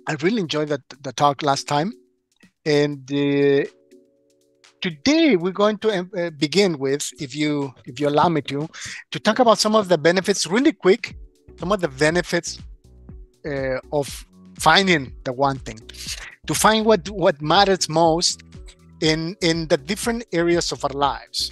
I really enjoyed the talk last time. And today we're going to begin with, if you allow me to talk about some of the benefits really quick, some of the benefits of finding the one thing, to find what matters most in the different areas of our lives.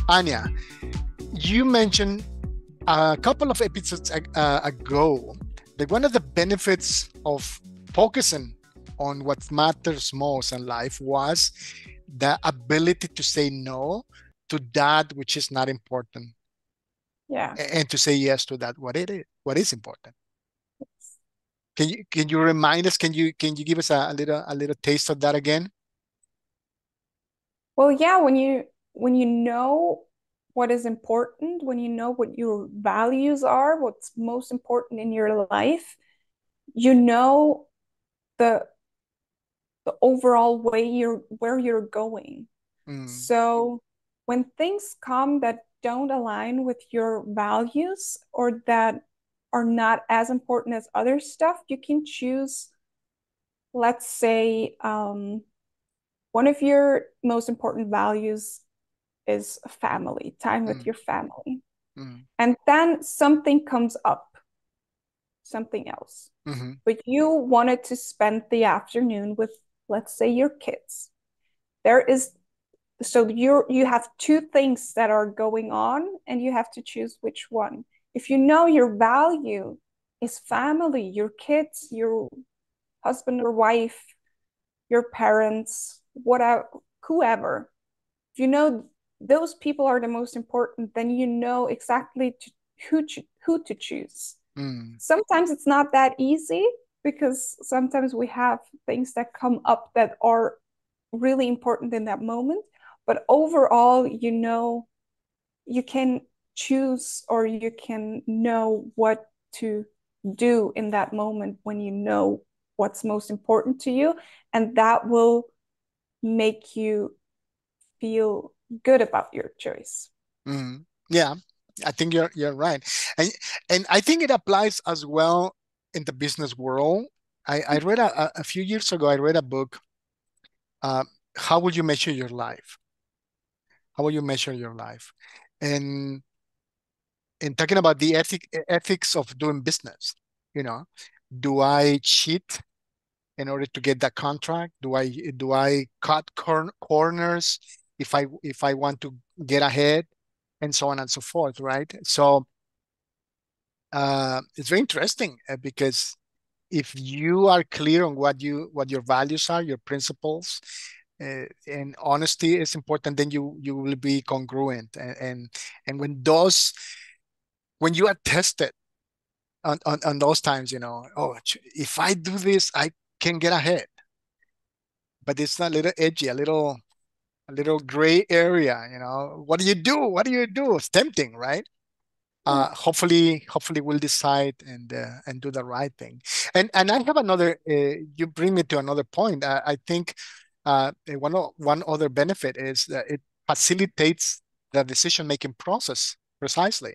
Anja, you mentioned a couple of episodes ago that one of the benefits of focusing on what matters most in life was the ability to say no to that which is not important, Yeah. and to say yes to that what is important. Can you remind us? Can you give us a little taste of that again? Well, yeah, when you know what is important, when you know what your values are, what's most important in your life, you know the the overall way you're where you're going. Mm, So when things come that don't align with your values or that are not as important as other stuff, you can choose, let's say, one of your most important values is family, time with mm, your family. mm, And then something comes up, something else. mm-hmm, But you wanted to spend the afternoon with, let's say, your kids. There is so you have two things that are going on and you have to choose which one. If you know your value is family, your kids, your husband or wife, your parents, whatever, whoever, if you know those people are the most important, then you know exactly who to choose. mm, Sometimes it's not that easy because sometimes we have things that come up that are really important in that moment. But overall, you can choose or you can know what to do in that moment when you know what's most important to you. And that will make you feel good about your choice. mm. Yeah, I think you're right, and I think it applies as well in the business world. I read a few years ago. I read a book. Uh, how will you measure your life? How will you measure your life? And talking about the ethics of doing business, you know, do I cheat in order to get that contract? Do I cut corners if I want to get ahead, and so on and so forth, right? So it's very interesting because if you are clear on what your values are, your principles, and honesty is important, then you will be congruent, and when you are tested on those times, oh, if I do this, I can get ahead, but it's a little edgy, a little gray area. What do you do? What do you do? It's tempting, right? Yeah. Hopefully we'll decide and do the right thing. And I have another. You bring me to another point. I think one other benefit is that it facilitates the decision making process precisely.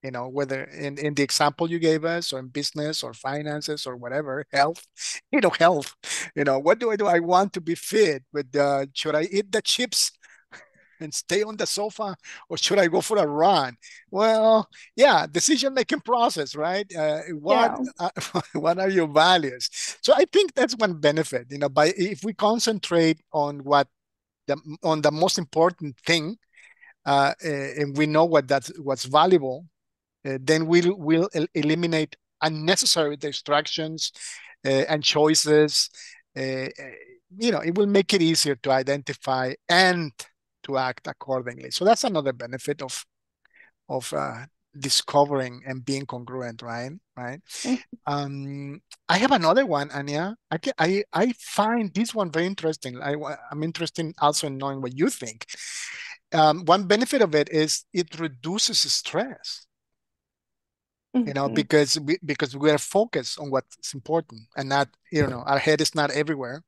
Whether in the example you gave us, or in business or finances or whatever, health. Health. What do I want to be fit? But should I eat the chips and stay on the sofa, or should I go for a run? Well, yeah, decision making process, right? What Yeah. what are your values? So I think that's one benefit. By if we concentrate on the most important thing, and we know what's valuable, then we'll eliminate unnecessary distractions and choices. It will make it easier to identify and to act accordingly. So that's another benefit of discovering and being congruent, right? Right. Mm. I have another one, Anya. I find this one very interesting. I'm interested also in knowing what you think. One benefit of it is it reduces stress. Mhm. because we are focused on what's important and not, our head is not everywhere,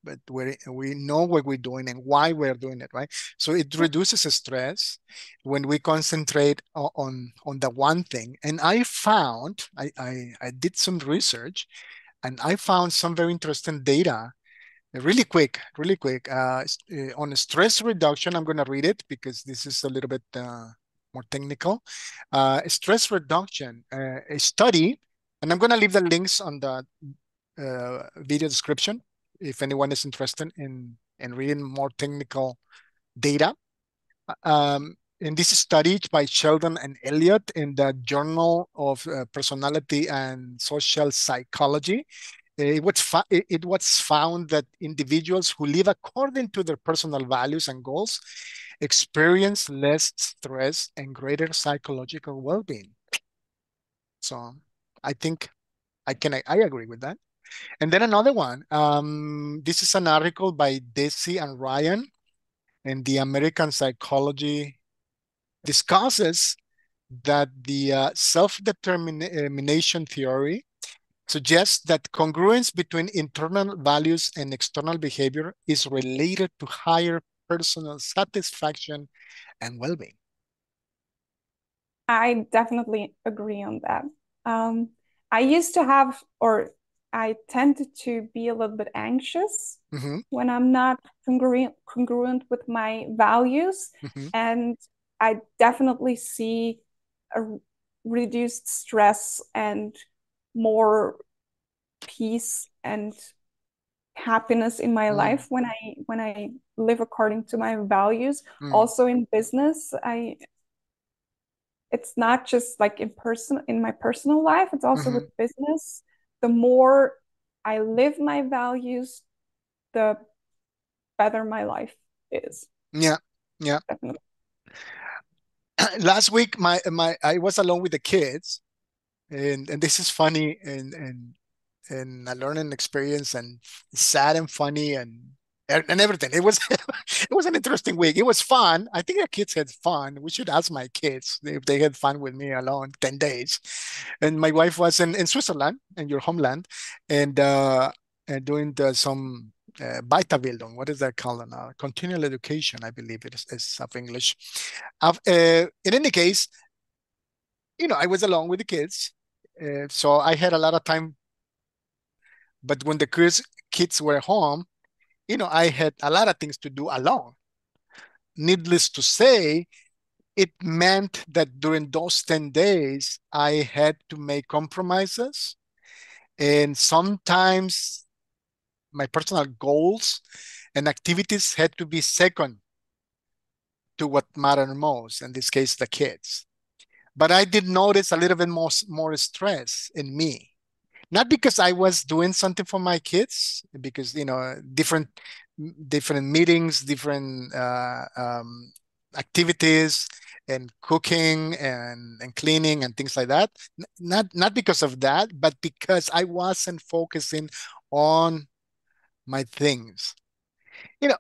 but we know what we're doing and why we're doing it, right? So it reduces stress when we concentrate on the one thing. And I did some research, and I found some very interesting data. Really quick, on stress reduction. I'm going to read it because this is a little bit more technical. Stress reduction, a study, and I'm going to leave the links on the video description if anyone is interested in reading more technical data. And this is studied by Sheldon and Elliott in the Journal of Personality and Social Psychology. It was found that individuals who live according to their personal values and goals experience less stress and greater psychological well-being. So I think I agree with that. And then another one. This is an article by Desi and Ryan in the American Psychology, discusses that the self-determination theory suggests that congruence between internal values and external behavior is related to higher personal satisfaction and well-being. I definitely agree on that. Um, I used to have, or I tended to be a little bit anxious Mm-hmm, when I'm not congruent with my values. mm-hmm, And I definitely see a reduced stress and more peace and happiness in my mm, life when I live according to my values. mm, Also in business, I it's not just like in my personal life, it's also mm-hmm. with business. The more I live my values, the better my life is. Yeah, yeah. Definitely. Last week, my I was alone with the kids, and this is funny and a learning experience, and sad and funny and everything. It was it was an interesting week. It was fun. I think the kids had fun. We should ask my kids if they had fun with me alone 10 days. And my wife was in Switzerland, in your homeland, and doing some Weiterbildung. What is that called now? Continual education, I believe it is of English. In any case, I was alone with the kids. So I had a lot of time, but when the kids were home, I had a lot of things to do alone. Needless to say, it meant that during those 10 days, I had to make compromises. And sometimes my personal goals and activities had to be second to what mattered most, in this case, the kids. But I did notice a little bit more stress in me. Not because I was doing something for my kids, because different meetings, different activities, and cooking and cleaning and things like that. Not because of that, but because I wasn't focusing on my things.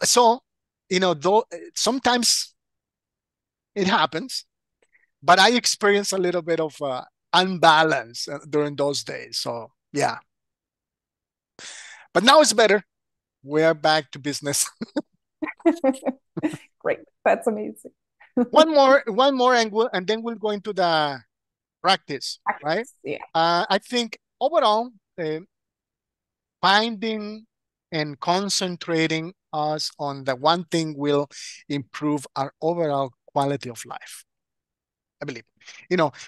So though sometimes it happens, but I experienced a little bit of unbalance during those days. So yeah, but now it's better. We're back to business. Great. That's amazing. One more, and then we'll go into the practice, right? Practice. Yeah. I think overall, finding and concentrating us on the one thing will improve our overall quality of life. I believe,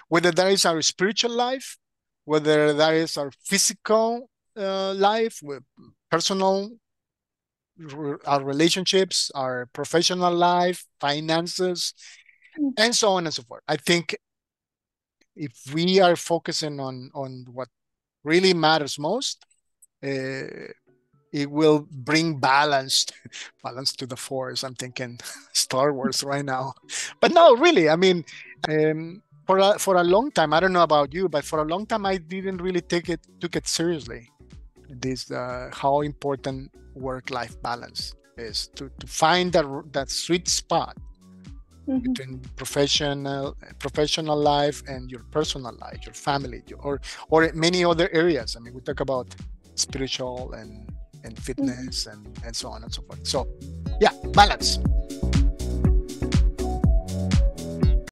whether that is our spiritual life, whether that is our physical life, with personal, our relationships, our professional life, finances, and so on and so forth. I think if we are focusing on what really matters most, it will bring balance to the force. I'm thinking Star Wars right now, but no, really. I mean, for a long time, I don't know about you, but for a long time, I didn't really took it seriously. This how important work-life balance is to find that sweet spot Mm-hmm. between professional life and your personal life, your family, or many other areas. I mean, we talk about spiritual and Mm-hmm. fitness and so on and so forth. So yeah, balance.